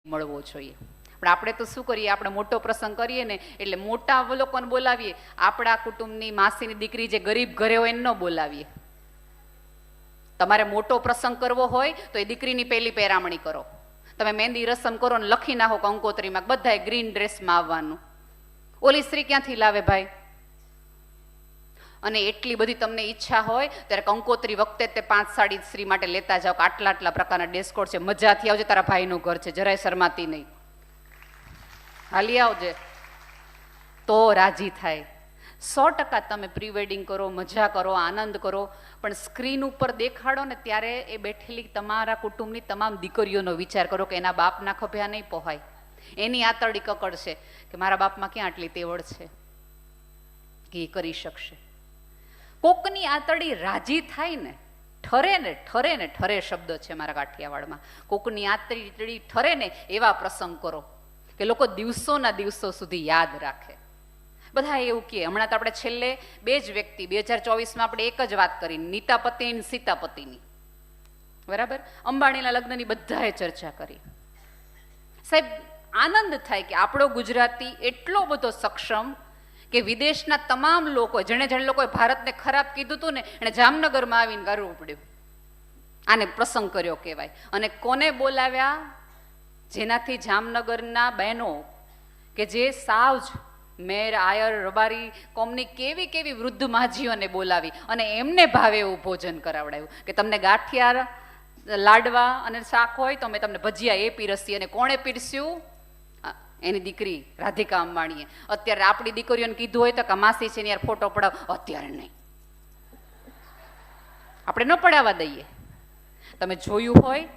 મળવો જોઈએ. પણ આપણે તો શું કરીએ, આપણે મોટો પ્રસંગ કરીએ ને એટલે મોટા લોકોને બોલાવીએ, આપણા કુટુંબની માસીની દીકરી જે ગરીબ ઘરે હોય એને ન બોલાવીએ. તમારે મોટો પ્રસંગ કરવો હોય તો એ દીકરીની પહેલી પહેરામણી કરો. તમે મહેંદી રસમ કરો ને લખી નાખો કંકોત્રીમાં બધાએ ગ્રીન ડ્રેસમાં આવવાનું. ઓલી સ્ત્રી ક્યાંથી લાવે ભાઈ? અને એટલી બધી તમને ઈચ્છા હોય ત્યારે કંકોત્રી વખતે તે 5 સાડી સ્ત્રી માટે લેતા જાઓ કે આટલા આટલા પ્રકારના ડ્રેસ કોડ છે, મજાથી આવજે, તારા ભાઈનું ઘર છે, જરાય શરમાતી નહીં, હાલી આવજે, તો રાજી થાય. 100% તમે પ્રી વેડિંગ કરો, મજા કરો, આનંદ કરો, પણ સ્ક્રીન ઉપર દેખાડો ને ત્યારે એ બેઠેલી તમારા કુટુંબની તમામ દીકરીઓનો વિચાર કરો કે એના બાપના ખભ્યા નહીં પહોંચાય, એની આતરડી કકડશે કે મારા બાપમાં ક્યાં આટલી તેવડ છે કે એ કરી શકશે. કોકની આતરડી રાજી થાય ને, ઠરે શબ્દ છે મારા કાઠિયાવાડમાં, કોકની આતરડી ઠરે ને એવા પ્રસંગ કરો કે લોકો દિવસોના દિવસો સુધી યાદ રાખે. બધા એવું કહે, હમણાં તો આપણે છેલ્લે 2 જ વ્યક્તિ 2024માં આપણે એક જ વાત કરી, નીતાપતિ અને સીતાપતિની, બરાબર? અંબાણીના લગ્નની બધાએ ચર્ચા કરી. સાહેબ, આનંદ થાય કે આપણો ગુજરાતી એટલો બધો સક્ષમ કે વિદેશના તમામ લોકો, જેણે લોકોએ ભારતને ખરાબ કીધું હતું ને, એણે જામનગરમાં આવીને કરવું પડ્યું. આને પ્રસંગ કર્યો કહેવાય. અને કોને બોલાવ્યા? જેનાથી જામનગરના બહેનો કે જે સાવ જ મેર, આયર, રબારી કોમની કેવી કેવી વૃદ્ધ માજીઓને બોલાવી અને એમને ભાવે એવું ભોજન કરાવડાવ્યું કે તમને ગાંઠિયા, લાડવા અને શાક હોય તો અમે તમને ભજીયા એ પીરસીએ. અને કોણે પીરસ્યું? એની દીકરી રાધિકા અંબાણીએ. અત્યારે આપણી દીકરીઓને કીધું હોય તો કે માસી છે ને યાર ફોટો પડાવ, અત્યારે નહીં, આપણે ન પડાવવા દઈએ. તમે જોયું હોય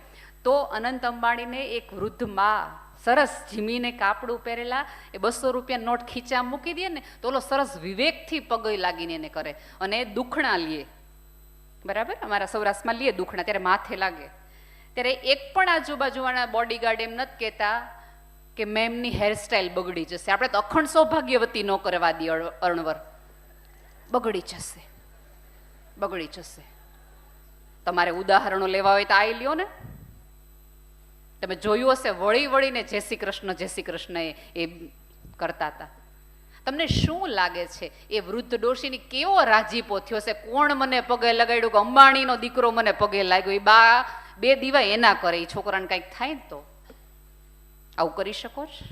તો અનંત અંબાણીને એક વૃદ્ધ માં સરસ જીમીને કાપડું પહેરેલા, એ 200 રૂપિયા નોટ ખીચા મૂકી દે ને તો ઓલો સરસ વિવેકથી પગે લાગીને એને કરે અને દુખણા લે, બરાબર? અમારા સૌરાષ્ટ્રમાં લે દુખણા, ત્યારે માથે લાગે. ત્યારે એક પણ આજુબાજુવાળા બોડીગાર્ડ એમ નથી કહેતા કે મેમની હેરસ્ટાઈલ બગડી જશે. આપણે તો અખંડ સૌભાગ્યવતી ન કરવા દઈએ અણવર, બગડી જશે, બગડી જશે. તમારે ઉદાહરણો લેવા હોય તો આ લ્યો ને. તમે જોયું હશે વળી વળીને જય શ્રી કૃષ્ણ એ કરતા હતા. તમને શું લાગે છે એ વૃદ્ધ ડોશીની કેવો રાજીપો થયો છે? કોણ મને પગે લગાડ્યું કે અંબાણીનો દીકરો મને પગે લાગ્યો? એ બા 2 દીવા એના કરે, એ છોકરાને કંઈક થાય ને તો આવું કરી શકો છો?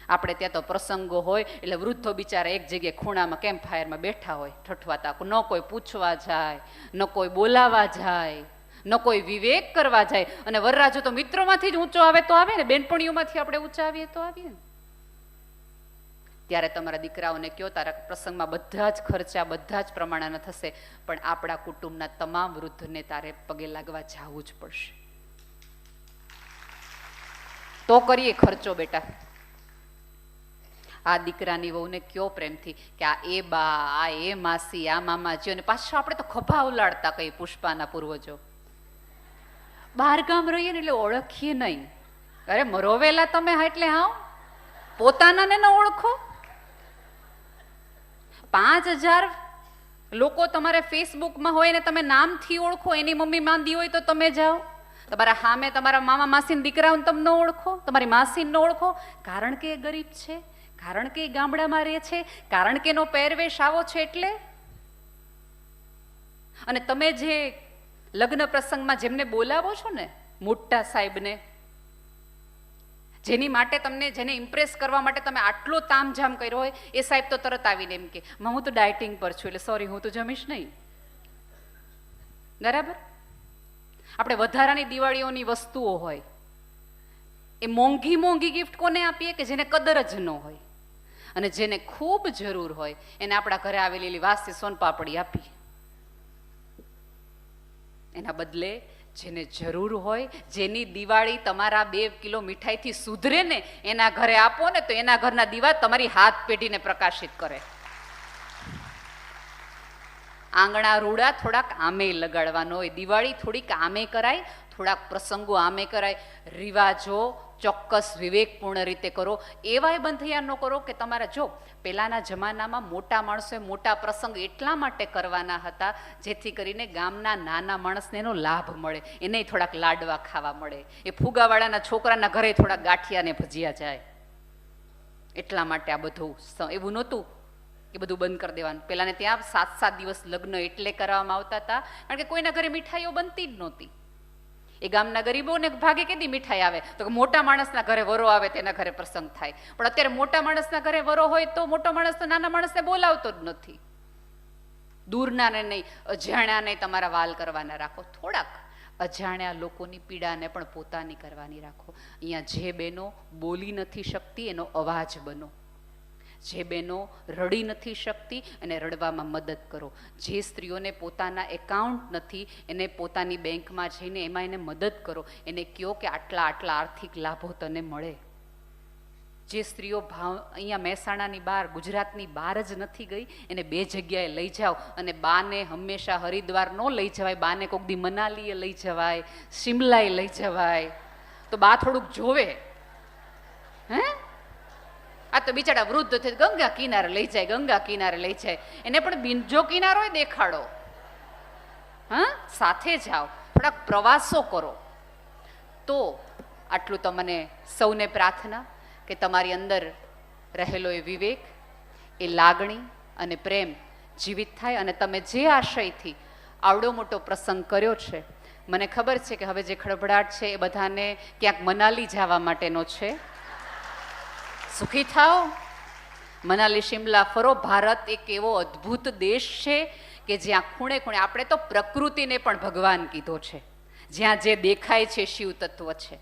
આપણે ત્યાં તો પ્રસંગો હોય એટલે વૃદ્ધો બિચારા એક જગ્યાએ ખૂણામાં કેમ્પ ફાયરમાં બેઠા હોય ઠઠવાતા, ન કોઈ પૂછવા જાય, ન કોઈ બોલાવા જાય, ન કોઈ વિવેક કરવા જાય. અને વરરાજો તો મિત્રોમાંથી જ ઊંચો આવે તો આવે ને, બેનપણીઓમાંથી આપણે ઊંચા આવીએ તો આવીએ ને. ત્યારે તમારા દીકરાઓને કયો તારા પ્રસંગમાં બધા જ ખર્ચા બધા જ પ્રમાણના થશે, પણ આપણા કુટુંબના તમામ વૃદ્ધને તારે પગે લાગવા જવું જ પડશે. તો કરીએ ખર્ચો બેટા. આ દીકરાની વહુને કયો પ્રેમથી કે આ એ બા, આ એ માસી, આ મામાજી, અને પાછું આપણે તો ખભા ઉલાડતા કઈ પુષ્પાના પૂર્વજો. બહાર ગામ રહીએ ને એટલે ઓળખીએ નહીં. અરે મરોવેલા તમે હા એટલે હા, પોતાનાને ન ઓળખો. 5000 લોકો તમારે ફેસબુકમાં હોય ને તમે નામથી ઓળખો, એની મમ્મી માંદી હોય તો તમે જાઓ. તમારા સામે તમારા મામા માસીના દીકરાઓને તમે ન ઓળખો, તમારી માસીને ન ઓળખો, કારણ કે એ ગરીબ છે, કારણ કે એ ગામડામાં રહે છે, કારણ કે એનો પહેરવેશ આવો છે એટલે. અને તમે જે લગ્ન પ્રસંગમાં જેમને બોલાવો છો ને, મોટા સાહેબને, જેની માટે તમને, જેને ઇમ્પ્રેસ કરવા માટે તમે આટલો તામઝામ કર્યો હોય, એ સાહેબ તો તરત આવીને એમ કે હું તો ડાયટિંગ પર છું એટલે સોરી હું તો જમીશ નહીં, બરાબર? આપણે વધારાની દિવાળીઓની વસ્તુઓ હોય એ મોંઘી મોંઘી ગિફ્ટ કોને આપીએ કે જેને કદર જ ન હોય, અને જેને ખૂબ જરૂર હોય એને આપણા ઘરે આવેલી વાસી સોનપાપડી આપીએ. એના બદલે જેને જરૂર હોય, જેની દિવાળી તમારા 2 કિલો મીઠાઈથી સુધરે ને એના ઘરે આપો ને તો એના ઘરના દીવા તમારી હાથ પેઢીને પ્રકાશિત કરે. આંગણા રૂડા થોડાક આમે લગાડવાનો હોય, દિવાળી થોડીક આમે કરાય થોડાક પ્રસંગો આમે કરાય, રિવાજો ચોક્કસ વિવેકપૂર્ણ રીતે કરો. એવાય બંધૈયા ન કરો કે તમારા જો પહેલાંના જમાનામાં મોટા માણસોએ મોટા પ્રસંગ એટલા માટે કરવાના હતા જેથી કરીને ગામના નાના માણસને એનો લાભ મળે, એને થોડાક લાડવા ખાવા મળે, એ ફુગાવાળાના છોકરાના ઘરે થોડાક ગાંઠિયા ને ભજીયા જાય. એટલા માટે આ બધું એવું નહોતું કે બધું બંધ કરી દેવાનું. પહેલાંને ત્યાં 7 દિવસ લગ્ન એટલે કરવામાં આવતા હતા કારણ કે કોઈના ઘરે મીઠાઈઓ બનતી જ નહોતી. એ ગામના ગરીબોને ભાગે કેદી મીઠાઈ આવે તો કે મોટા માણસના ઘરે વરો આવે તેના ઘરે પ્રસંગ થાય. પણ અત્યારે મોટા માણસના ઘરે વરો હોય તો મોટો માણસ તો નાના માણસને બોલાવતો જ નથી. દૂરનાને નહીં, અજાણ્યાને તમારા વાલ કરવાના રાખો. થોડાક અજાણ્યા લોકોની પીડાને પણ પોતાની કરવાની રાખો. અહીંયા જે બહેનો બોલી નથી શકતી એનો અવાજ બનો, જે બહેનો રડી નથી શકતી અને રડવામાં મદદ કરો, જે સ્ત્રીઓને પોતાના એકાઉન્ટ નથી એને પોતાની બેંકમાં જઈને એમાં એને મદદ કરો, એને કહો કે આટલા આટલા આર્થિક લાભો તને મળે. જે સ્ત્રીઓ અહીંયા મહેસાણાની બહાર, ગુજરાતની બહાર જ નથી ગઈ એને 2 જગ્યાએ લઈ જાઓ. અને બાને હંમેશા હરિદ્વાર ન લઈ જવાય, બાને કોઈક દી મનાલીએ લઈ જવાય, શિમલાએ લઈ જવાય તો બા થોડુંક જોવે. હે આ તો બિચારા વૃદ્ધ થઈ ગંગા કિનારે લઈ જાય, ગંગા કિનારે લઈ જાય, એને પણ બીજો કિનારો દેખાડો. હા, સાથે જાઓ, થોડાક પ્રવાસો કરો. તો આટલું તો મને સૌને પ્રાર્થના કે તમારી અંદર રહેલો એ વિવેક, એ લાગણી અને પ્રેમ જીવિત થાય અને તમે જે આશયથી આવડો મોટો પ્રસંગ કર્યો છે, મને ખબર છે કે હવે જે ખળભળાટ છે એ બધાને ક્યાંક મનાલી જવા માટેનો છે. સુખી થાઓ, મનાલી શિમલા ફરો. ભારત એક એવો અદ્ભુત દેશ છે કે જ્યાં ખૂણે ખૂણે, આપણે તો પ્રકૃતિને પણ ભગવાન કીધો છે, જ્યાં જે દેખાય છે શિવ તત્વ છે.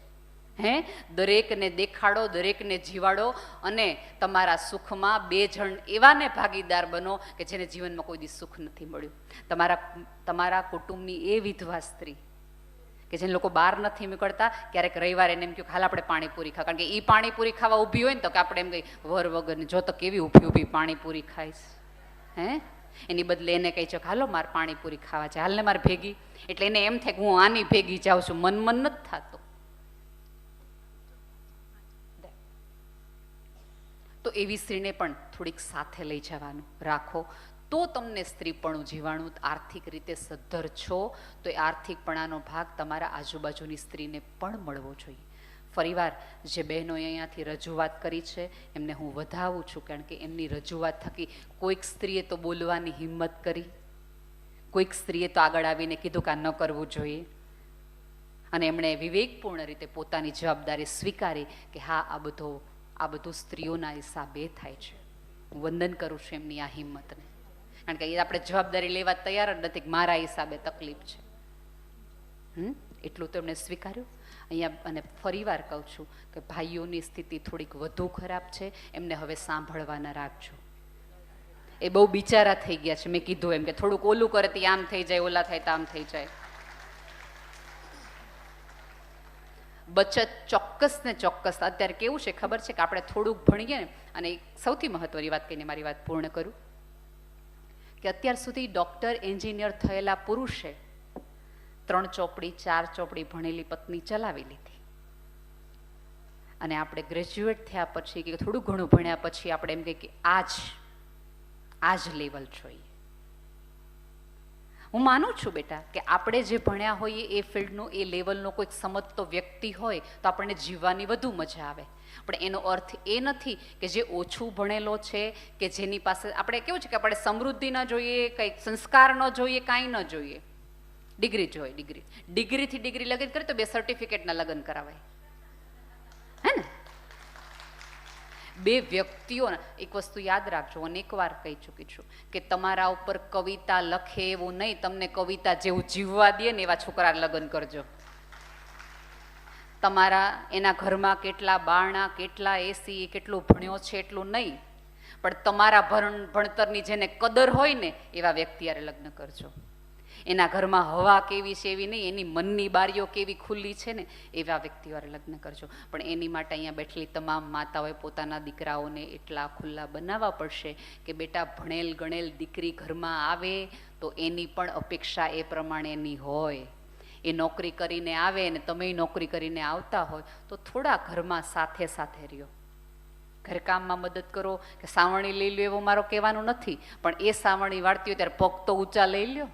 હે, દરેકને દેખાડો, દરેકને જીવાડો અને તમારા સુખમાં 2 જણ એવાને ભાગીદાર બનો કે જેને જીવનમાં કોઈ દી સુખ નથી મળ્યું. તમારા કુટુંબની એ વિધવા સ્ત્રી કે જેને લોકો બહાર નથી નીકળતા, ક્યારેક રવિવારે એને એમ કહ્યું હાલ આપણે પાણીપુરી ખાવા, કારણ કે એ પાણીપુરી ખાવા ઊભી હોય ને તો કે આપણે એમ કહી વર વગરની જો તો કેવી ઊભી ઊભી પાણીપુરી ખાઈશ. હે, એની બદલે એને કહી છે હાલો મારે પાણીપુરી ખાવા છે, હાલને મારે ભેગી. એટલે એને એમ થાય કે હું આની ભેગી જાઉં છું, મન નથી થતું. તો એવી સ્ત્રીને પણ થોડીક સાથે લઈ જવાનું રાખો. તો તમને સ્ત્રીપણું જીવાણું, આર્થિક રીતે સદ્ધર છો તો એ આર્થિકપણાનો ભાગ તમારા આજુબાજુની સ્ત્રીને પણ મળવો જોઈએ. ફરીવાર જે બહેનોએ અહીંયાથી રજૂઆત કરી છે એમને હું વધાવું છું, કારણ કે એમની રજૂઆત થકી કોઈક સ્ત્રીએ તો બોલવાની હિંમત કરી, કોઈક સ્ત્રીએ તો આગળ આવીને કીધું કે આ ન કરવું જોઈએ, અને એમણે વિવેકપૂર્ણ રીતે પોતાની જવાબદારી સ્વીકારી કે હા આ બધું સ્ત્રીઓના હિસાબે થાય છે. હું વંદન કરું છું એમની આ હિંમતને, કારણ કે એ આપણે જવાબદારી લેવા તૈયાર જ નથી કે મારા હિસાબે તકલીફ છે. એટલું તો એમણે સ્વીકાર્યું અહીંયા. અને ફરીવાર કહું છું કે ભાઈઓની સ્થિતિ થોડીક વધુ ખરાબ છે, એમને હવે સાંભળવાના રાખજો. એ બહુ બિચારા થઈ ગયા છે, મેં કીધું એમ કે થોડુંક ઓલું કરે તો આમ થઈ જાય, ઓલા થાય તો આમ થઈ જાય. બચત ચોક્કસ ને ચોક્કસ. અત્યારે કેવું છે ખબર છે કે આપણે થોડુંક ભણીએ ને, અને સૌથી મહત્વની વાત કહીને મારી વાત પૂર્ણ કરું કે અત્યાર સુધી ડૉક્ટર, એન્જિનિયર થયેલા પુરુષે 3 ચોપડી 4 ચોપડી ભણેલી પત્ની ચલાવી લીધી, અને આપણે ગ્રેજ્યુએટ થયા પછી કે થોડું ઘણું ભણ્યા પછી આપણે એમ કહીએ કે આ જ લેવલ જોઈએ. હું માનું છું બેટા કે આપણે જે ભણ્યા હોઈએ એ ફિલ્ડનું, એ લેવલનો કોઈક સમજતો વ્યક્તિ હોય તો આપણને જીવવાની વધુ મજા આવે. પણ એનો અર્થ એ નથી કે જે ઓછું ભણેલો છે કે જેની પાસે, આપણે કેવું છે કે આપણે સમૃદ્ધિ ન જોઈએ, કંઈક સંસ્કાર ન જોઈએ, કાંઈ ન જોઈએ, ડિગ્રી જોઈએ. ડિગ્રીથી ડિગ્રી લગ્ન કરે તો 2 સર્ટિફિકેટના લગ્ન કરાવાય, હે ને? 2 વ્યક્તિઓના. એક વસ્તુ યાદ રાખજો, અનેક વાર કહી ચૂકી છું કે તમારા ઉપર કવિતા લખે એવું નહીં, તમને કવિતા જેવું જીવવા દે ને એવા છોકરા લગ્ન કરજો. તમારા એના ઘરમાં કેટલા બારણા, કેટલા એસી, કેટલું ભણ્યો છે એટલું નહીં, પણ તમારા ભણતરની જેને કદર હોય ને એવા વ્યક્તિ હારે લગ્ન કરજો. એના ઘરમાં હવા કેવી છે એવી નહીં, એની મનની બારીઓ કેવી ખુલ્લી છે ને એવા વ્યક્તિવાળે લગ્ન કરજો. પણ એની માટે અહીંયા બેઠેલી તમામ માતાઓએ પોતાના દીકરાઓને એટલા ખુલ્લા બનાવવા પડશે કે બેટા ભણેલ ગણેલ દીકરી ઘરમાં આવે તો એની પણ અપેક્ષા એ પ્રમાણેની હોય, એ નોકરી કરીને આવે ને તમે નોકરી કરીને આવતા હોય તો થોડા ઘરમાં સાથે સાથે રહ્યો, ઘરકામમાં મદદ કરો. કે સાવરણી લઈ લો એવો મારો કહેવાનું નથી, પણ એ સાવરણી વાળતી હોય ત્યારે પગ તો ઊંચા લઈ લ્યો.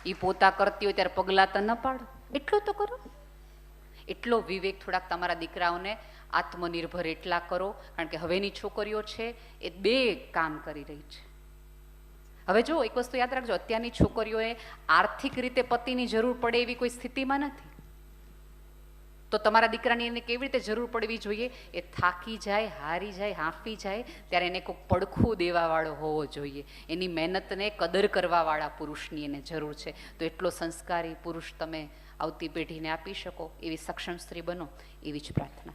એ પોતા કરતી હોય ત્યારે પગલાં તો ન પાડો, એટલું તો કરો. એટલો વિવેક થોડાક તમારા દીકરાઓને આત્મનિર્ભર એટલા કરો, કારણ કે હવેની છોકરીઓ છે એ 2 કામ કરી રહી છે. હવે જો એક વસ્તુ યાદ રાખજો, અત્યારની છોકરીઓએ આર્થિક રીતે પતિની જરૂર પડે એવી કોઈ સ્થિતિમાં નથી. તો તમારા દીકરાની એને કેવી રીતે જરૂર પડવી જોઈએ? એ થાકી જાય, હારી જાય, હાંફી જાય ત્યારે એને કોઈ પડખું દેવાવાળો હોવો જોઈએ. એની મહેનતને કદર કરવાવાળા પુરુષની એને જરૂર છે. તો એટલો સંસ્કારી પુરુષ તમે આવતી પેઢીને આપી શકો એવી સક્ષમ સ્ત્રી બનો, એવી જ પ્રાર્થના.